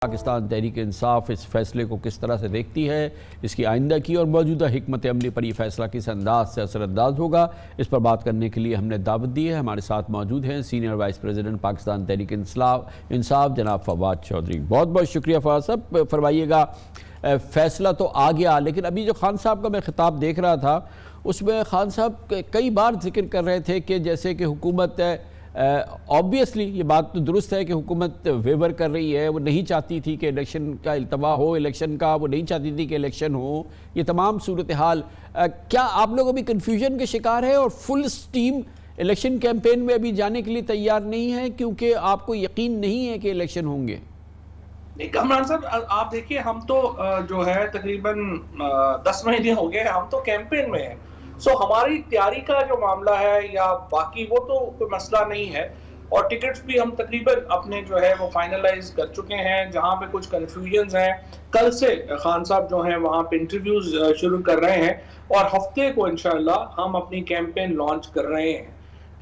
پاکستان تحریک انصاف اس فیصلے کو کس طرح سے دیکھتی ہے، اس کی آئندہ کی اور موجودہ حکمت عملی پر یہ فیصلہ کس انداز سے اثر انداز ہوگا، اس پر بات کرنے کے لیے ہم نے دعوت دی ہے۔ ہمارے ساتھ موجود ہیں senior vice president Pakistan Tehreek Insaf جناب فواد چودھری۔ بہت بہت شکریہ فواد صاحب۔ فرمائیے گا، فیصلہ تو آ گیا، لیکن ابھی جو خان صاحب کا میں خطاب دیکھ رہا تھا اس میں خان صاحب کئی بار ذکر کر رہے تھے کہ جیسے کہ حکومت obviously یہ بات تو درست ہے کہ حکومت ویور کر رہی ہے، وہ نہیں چاہتی تھی کہ الیکشن کا التوا ہو، الیکشن کا وہ نہیں چاہتی تھی کہ الیکشن ہو، یہ تمام صورتحال کیا آپ لوگ ابھی کنفیوژن کے شکار ہیں اور فل سٹیم الیکشن کیمپین میں ابھی جانے کے لیے تیار نہیں ہے کیونکہ آپ کو یقین نہیں ہے کہ الیکشن ہوں گے؟ کامران صاحب آپ دیکھیے، ہم تو جو ہے تقریباً 10 مہینے ہو گئے، ہم تو کیمپین میں ہیں، سو ہماری تیاری کا جو معاملہ ہے یا باقی وہ تو کوئی مسئلہ نہیں ہے، اور ٹکٹس بھی ہم تقریباً اپنے جو ہے وہ فائنلائز کر چکے ہیں۔ جہاں پہ کچھ کنفیوژنز ہیں، کل سے خان صاحب جو ہیں وہاں پہ انٹرویوز شروع کر رہے ہیں اور ہفتے کو انشاءاللہ ہم اپنی کیمپین لانچ کر رہے ہیں۔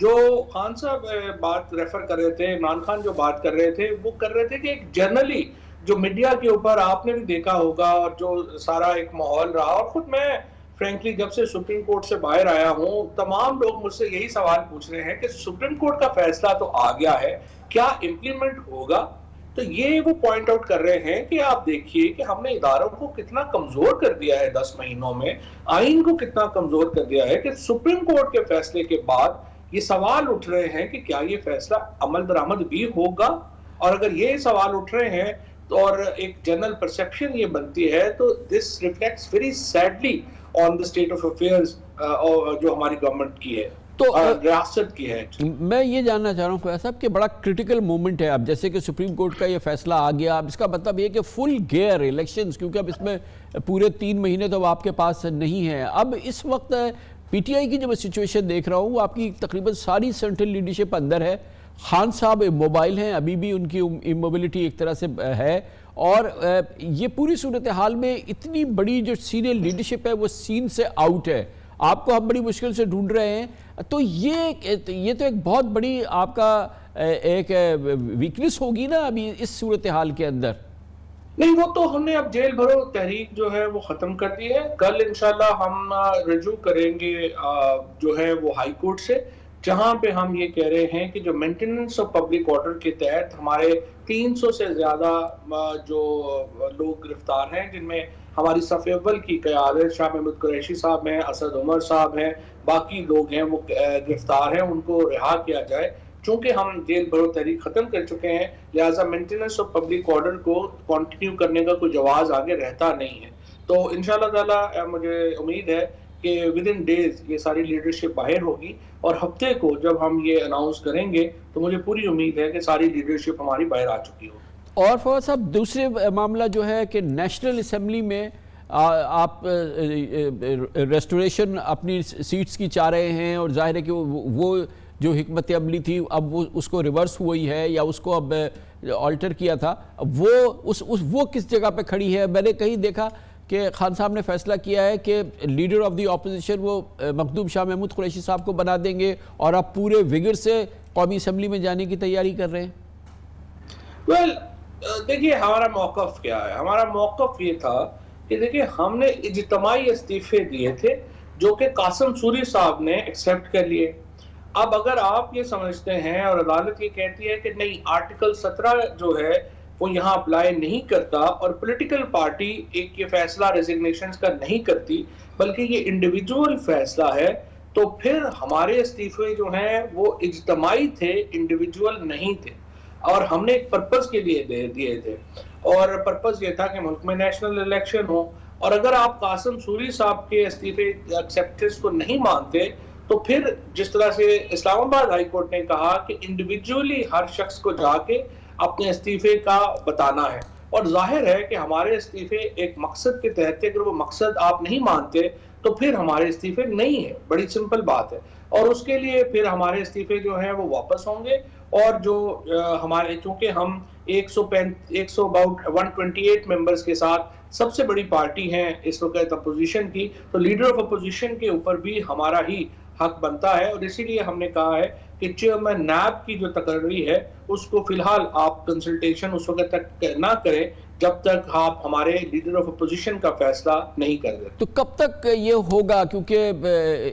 جو خان صاحب بات ریفر کر رہے تھے، عمران خان جو بات کر رہے تھے، وہ کر رہے تھے کہ ایک جنرلی جو میڈیا کے اوپر آپ نے بھی دیکھا ہوگا اور جو سارا ایک ماحول رہا، اور خود میں فرینکلی جب سے سپریم کورٹ سے باہر آیا ہوں تمام لوگ مجھ سے یہی سوال پوچھ رہے ہیں کہ سپریم کورٹ کا فیصلہ تو آ گیا ہے، کیا امپلیمنٹ ہوگا؟ تو یہ وہ پوائنٹ آؤٹ کر رہے ہیں کہ آپ دیکھیے کہ ہم نے اداروں کو کتنا کمزور کر دیا ہے 10 مہینوں میں، آئین کو کتنا کمزور کر دیا ہے کہ سپریم کورٹ کے فیصلے کے بعد یہ سوال اٹھ رہے ہیں کہ کیا یہ فیصلہ عمل درآمد بھی ہوگا؟ اور اگر یہ سوال اٹھ رہے ہیں اور ایک جنرل پرسیپشن یہ بنتی ہے تو this reflects very sadly on the state of affairs جو ہماری گورنمنٹ کی ہے، تو ریاست کی ہے۔ میں یہ جاننا چاہ رہا ہوں فیاض صاحب کہ بڑا کرٹیکل مومنٹ ہے اب، جیسے کہ سپریم کورٹ کا یہ فیصلہ آ گیا، اب اس کا مطلب یہ کہ فل گیئر الیکشنز، کیونکہ اب اس میں پورے 3 مہینے تو آپ کے پاس نہیں ہے۔ اب اس وقت پی ٹی آئی کی جو میں سچویشن دیکھ رہا ہوں وہ آپ کی تقریباً ساری سینٹرل لیڈرشپ اندر ہے، خان صاحب موبائل ہیں، ابھی بھی ان کی اموبلٹی ایک طرح سے ہے، اور یہ پوری صورتحال میں اتنی بڑی جو سینئر لیڈرشپ ہے وہ سین سے آؤٹ ہے، آپ کو ہم بڑی مشکل سے ڈھونڈ رہے ہیں، تو یہ تو ایک بہت بڑی آپ کا ایک ویکنس ہوگی نا ابھی اس صورتحال کے اندر۔ نہیں، وہ تو ہم نے اب جیل بھرو تحریک جو ہے وہ ختم کر دی ہے، کل انشاءاللہ ہم رجوع کریں گے جو ہے وہ ہائی کورٹ سے، جہاں پہ ہم یہ کہہ رہے ہیں کہ جو مینٹیننس آف پبلک آرڈر کے تحت ہمارے 300 سے زیادہ جو لوگ گرفتار ہیں، جن میں ہماری صف اول کی قیادت شاہ محمود قریشی صاحب ہیں، اسد عمر صاحب ہیں، باقی لوگ ہیں وہ گرفتار ہیں، ان کو رہا کیا جائے۔ چونکہ ہم جیل بھرو تحریک ختم کر چکے ہیں، لہٰذا مینٹیننس آف پبلک آرڈر کو کنٹینیو کرنے کا کوئی جواز آگے رہتا نہیں ہے۔ تو انشاءاللہ تعالیٰ مجھے امید ہے کہ ود ان ڈیز یہ ساری لیڈرشپ باہر ہوگی، اور ہفتے کو جب ہم یہ اناؤنس کریں گے تو مجھے پوری امید ہے کہ ساری لیڈرشپ ہماری باہر آ چکی ہو۔ اور فواد صاحب دوسرے معاملہ جو ہے کہ نیشنل اسمبلی میں آپ ریسٹوریشن اپنی سیٹس کی چاہ رہے ہیں، اور ظاہر ہے کہ وہ جو حکمت عملی تھی اب وہ اس کو ریورس ہوئی ہے یا اس کو اب آلٹر کیا تھا، وہ کس جگہ پہ کھڑی ہے؟ میں نے کہیں دیکھا کہ خان صاحب نے فیصلہ کیا ہے کہ لیڈر آف دی اپوزیشن وہ مخدوم شاہ محمود قریشی صاحب کو بنا دیں گے، اور آپ پورے وگر سے قومی اسمبلی میں جانے کی تیاری کر رہے ہیں۔ دیکھیے ہمارا موقف کیا ہے؟ ہمارا موقف یہ تھا کہ دیکھیے ہم نے اجتماعی استعفے دیے تھے جو کہ قاسم سوری صاحب نے ایکسیپٹ کر لیے۔ اب اگر آپ یہ سمجھتے ہیں اور عدالت یہ کہتی ہے کہ نہیں، آرٹیکل 17 جو ہے وہ یہاں اپلائی نہیں کرتا، اور پولیٹیکل پارٹی ایک یہ فیصلہ ریزگنیشنز کا نہیں کرتی بلکہ یہ انڈیویجول فیصلہ ہے، تو پھر ہمارے استعفے جو ہیں وہ اجتماعی تھے، انڈیویجول نہیں تھے، اور ہم نے ایک پرپز کے لیے دیے تھے، اور پرپز یہ تھا کہ ملک میں نیشنل الیکشن ہو۔ اور اگر آپ قاسم سوری صاحب کے استعفے ایکسیپٹنس کو نہیں مانتے تو پھر جس طرح سے اسلام آباد ہائی کورٹ نے کہا کہ انڈیویجولی ہر شخص کو جا کے اپنے استعفے کا بتانا ہے، اور ظاہر ہے کہ ہمارے استعفے ایک مقصد کے تحت تھے، اگر وہ مقصد آپ نہیں مانتے تو پھر ہمارے استعفے نہیں ہے، بڑی سمپل بات ہے، اور اس کے لیے پھر ہمارے استعفے جو ہیں وہ واپس ہوں گے، اور جو ہمارے چونکہ ہم 128 ممبرز کے ساتھ سب سے بڑی پارٹی ہیں اس وقت اپوزیشن کی، تو لیڈر آف اپوزیشن کے اوپر بھی ہمارا ہی حق بنتا ہے، اور اسی لیے ہم نے کہا ہے کہ چیئرمین نیب کی جو تقرری ہے اس کو فی الحال آپ کنسلٹیشن اس وقت تک نہ کریں جب تک آپ ہمارے لیڈر آف اپوزیشن کا فیصلہ نہیں کر دیں۔ تو کب تک یہ ہوگا؟ کیونکہ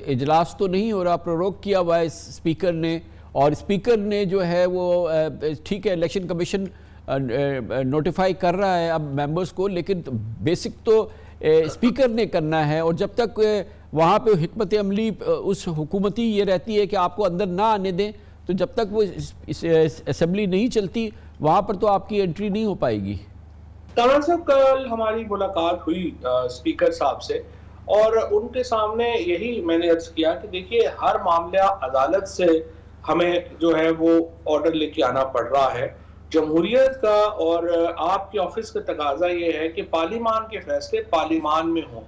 اجلاس تو نہیں ہو رہا، پروروگ کیا ہوا ہے اسپیکر نے، اور اسپیکر نے جو ہے وہ ٹھیک ہے الیکشن کمیشن نوٹیفائی کر رہا ہے اب ممبرز کو، لیکن بیسک تو اسپیکر نے کرنا ہے، اور جب تک وہاں پہ حکمت عملی اس حکومتی یہ رہتی ہے کہ آپ کو اندر نہ آنے دیں، تو جب تک وہ اسمبلی نہیں چلتی وہاں پر تو آپ کی انٹری نہیں ہو پائے گی۔ کامران صاحب، کل ہماری ملاقات ہوئی اسپیکر صاحب سے، اور ان کے سامنے یہی میں نے عرض کیا کہ دیکھیے ہر معاملہ عدالت سے ہمیں جو ہے وہ آرڈر لے کے آنا پڑ رہا ہے۔ جمہوریت کا اور آپ کے آفس کا تقاضا یہ ہے کہ پارلیمان کے فیصلے پارلیمان میں ہوں،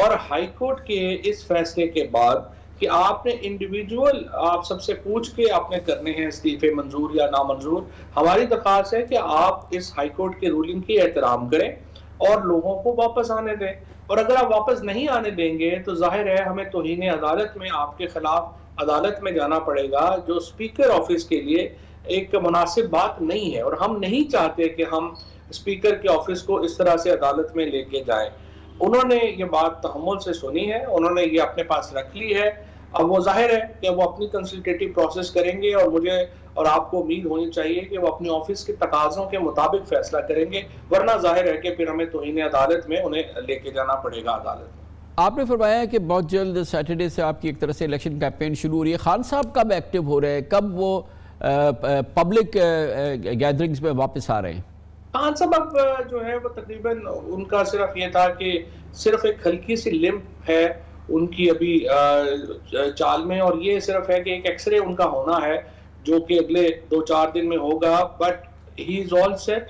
اور ہائی کورٹ کے اس فیصلے کے بعد کہ آپ نے انڈیویجول آپ سب سے پوچھ کے آپ نے کرنے ہیں استعفے منظور یا نامنظور، ہماری درخواست ہے کہ آپ اس ہائی کورٹ کے رولنگ کی احترام کریں اور لوگوں کو واپس آنے دیں، اور اگر آپ واپس نہیں آنے دیں گے تو ظاہر ہے ہمیں توہین عدالت میں آپ کے خلاف عدالت میں جانا پڑے گا، جو اسپیکر آفس کے لیے ایک مناسب بات نہیں ہے، اور ہم نہیں چاہتے کہ ہم اسپیکر کے آفس کو اس طرح سے عدالت میں لے کے جائیں۔ انہوں نے یہ بات تحمل سے سنی ہے، انہوں نے یہ اپنے پاس رکھ لی ہے، اب وہ ظاہر ہے کہ وہ اپنی کنسلٹیٹو پروسیس کریں گے، اور مجھے اور آپ کو امید ہونی چاہیے کہ وہ اپنے آفس کے تقاضوں کے مطابق فیصلہ کریں گے، ورنہ ظاہر ہے کہ پھر ہمیں توہین عدالت میں انہیں لے کے جانا پڑے گا عدالت۔ آپ نے فرمایا کہ بہت جلد سیٹرڈے سے آپ کی ایک طرح سے الیکشن کیمپین شروع ہو رہی ہے، خان صاحب کب ایکٹیو ہو رہے ہیں، کب وہ پبلک گیدرنگز میں واپس آ رہے ہیں؟ خان صاحب اب جو ہے وہ تقریباً ان کا صرف یہ تھا کہ صرف ایک ہلکی سی لمپ ہے ان کی ابھی چال میں، اور یہ صرف ہے کہ ایک ایکس رے ان کا ہونا ہے جو کہ اگلے 2-4 دن میں ہوگا، but he is all set.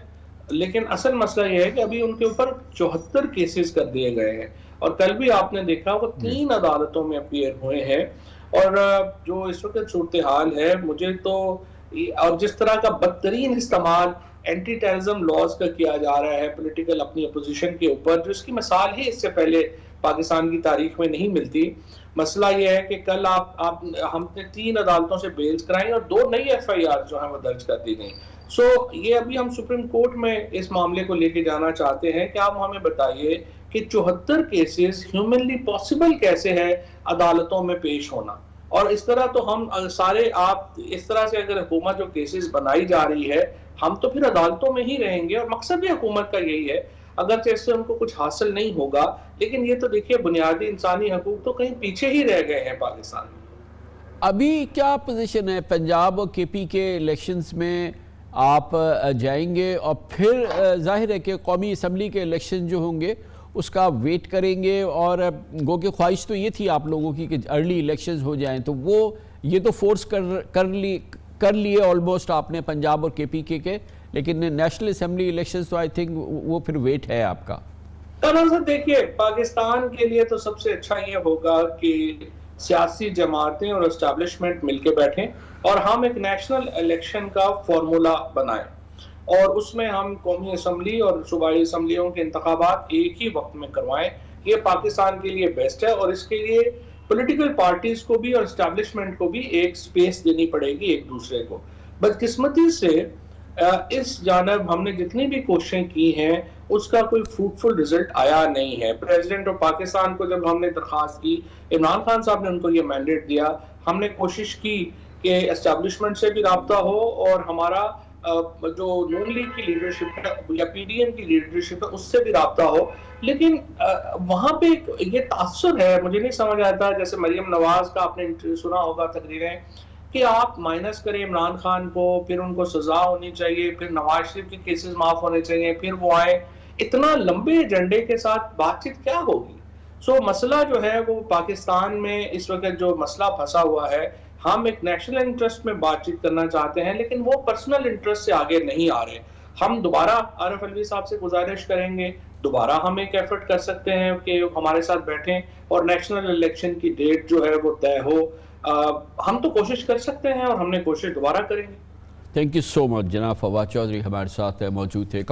لیکن اصل مسئلہ یہ ہے کہ ابھی ان کے اوپر 74 کیسز کر دیے گئے ہیں، اور کل بھی آپ نے دیکھا وہ 3 عدالتوں میں اپیئر ہوئے ہیں، اور جو اس وقت صورتحال ہے مجھے تو، اور جس طرح کا بدترین استعمال اینٹی ٹیررزم لاز کا کیا جا رہا ہے پولیٹیکل اپنی اپوزیشن کے اوپر، جو اس کی مثال ہی اس سے پہلے پاکستان کی تاریخ میں نہیں ملتی۔ مسئلہ یہ ہے کہ کل ہم نے 3 عدالتوں سے بیلز کرائیں اور 2 نئی ایف آئی آر جو ہیں وہ درج کر دی گئیں۔ سو یہ ابھی ہم سپریم کورٹ میں اس معاملے کو لے کے جانا چاہتے ہیں کہ آپ ہمیں بتائیے کہ 74 کیسز ہیومنلی پاسبل کیسے ہے عدالتوں میں پیش ہونا، اور اس طرح تو ہم سارے آپ اس طرح سے اگر حکومت جو کیسز بنائی جا رہی ہے ہم تو پھر عدالتوں میں ہی رہیں گے، اور مقصد بھی حکومت کا یہی ہے، اگرچہ اس سے ان کو کچھ حاصل نہیں ہوگا، لیکن یہ تو دیکھیے بنیادی انسانی حقوق تو کہیں پیچھے ہی رہ گئے ہیں پاکستان میں۔ ابھی کیا پوزیشن ہے پنجاب اور کے پی کے الیکشنز میں؟ آپ جائیں گے اور پھر ظاہر ہے کہ قومی اسمبلی کے الیکشن جو ہوں گے اس کا ویٹ کریں گے، اور گو کہ خواہش تو یہ تھی آپ لوگوں کی کہ ارلی الیکشنز ہو جائیں، تو وہ یہ تو فورس کر لیے آلموسٹ آپ نے پنجاب اور کے پی کے، لیکن نیشنل اسمبلی الیکشنز تو آئی تھنک وہ پھر ویٹ ہے آپ کا۔ دیکھیے پاکستان کے لیے تو سب سے اچھا یہ ہوگا کہ سیاسی جماعتیں اور اسٹیبلشمنٹ مل کے بیٹھیں اور ہم ایک نیشنل الیکشن کا فارمولا بنائیں، اور اس میں ہم قومی اسمبلی اور صوبائی اسمبلیوں کے انتخابات ایک ہی وقت میں کروائیں۔ یہ پاکستان کے لیے بیسٹ ہے، اور اس کے لیے پولیٹیکل پارٹیز کو بھی اور اسٹیبلشمنٹ کو بھی ایک سپیس دینی پڑے گی ایک دوسرے کو۔ بدقسمتی سے اس جانب ہم نے جتنی بھی کوششیں کی ہیں اس کا کوئی فروٹفل رزلٹ آیا نہیں ہے۔ پریزیڈنٹ آف پاکستان کو جب ہم نے درخواست کی، عمران خان صاحب نے ان کو یہ مینڈیٹ دیا، ہم نے کوشش کی کہ اسٹیبلشمنٹ سے بھی رابطہ ہو، اور ہمارا جو نون لیگ کی لیڈرشپ ہے یا پی ڈی ایم کی لیڈرشپ ہے اس سے بھی رابطہ ہو، لیکن وہاں پہ یہ تاثر ہے، مجھے نہیں سمجھ آتا، جیسے مریم نواز کا آپ نے سنا ہوگا تقریریں، کہ آپ مائنس کریں عمران خان کو، پھر ان کو سزا ہونی چاہیے، پھر نواز شریف کے کیسز معاف ہونے چاہیے، پھر وہ آئے، اتنا لمبے ایجنڈے کے ساتھ بات چیت کیا ہوگی؟ سو مسئلہ جو ہے وہ پاکستان میں اس وقت جو مسئلہ پھنسا ہوا ہے، ہم ایک نیشنل انٹرسٹ میں بات چیت کرنا چاہتے ہیں، لیکن وہ پرسنل انٹرسٹ سے آگے نہیں آ رہے۔ ہم دوبارہ عارف علوی صاحب سے گزارش کریں گے، دوبارہ ہم ایک ایفرٹ کر سکتے ہیں کہ ہمارے ساتھ بیٹھیں اور نیشنل الیکشن کی ڈیٹ جو ہے وہ طے ہو۔ ہم تو کوشش کر سکتے ہیں اور ہم نے کوشش دوبارہ کریں گے۔ تھینک یو سو مچ جناب فواد چودھری ہمارے ساتھ موجود تھے۔